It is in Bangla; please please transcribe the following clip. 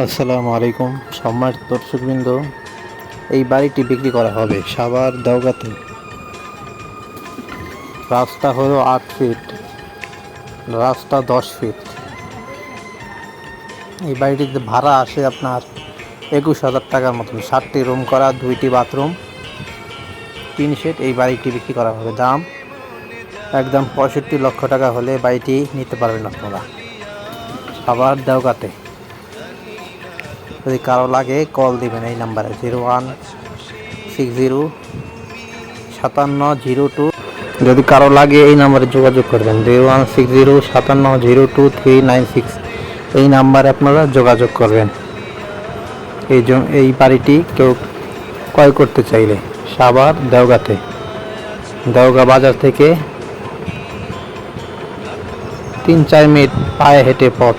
আসসালামু আলাইকুম সম্মানিত দর্শকবৃন্দ। এই বাড়িটি বিক্রি করা হবে সাভার দেওগাঁতে। রাস্তা হলো 8 ফিট, রাস্তা 10 ফিট। এই বাড়িটিতে ভাড়া আসে আপনার 21,000 টাকার মতন। 7টি রুম করা, 2টি বাথরুম, 3 সেট। এই বাড়িটি বিক্রি করা হবে। দাম একদম 65 লক্ষ টাকা হলে বাড়িটি নিতে পারবেন আপনারা সাভার দেওগাঁতে। যদি কারো লাগে কল দিবেন এই নাম্বারে 01605702। যদি কারো লাগে এই নাম্বারে যোগাযোগ করবেন 01605702 এই নাম্বারে আপনারা যোগাযোগ করবেন। এই বাড়িটি কেউ ক্রয় করতে চাইলে সাভার দেওগাঁতে, দেওগাঁ বাজার থেকে 3-4 মিনিট পায়ে হেঁটে পথ।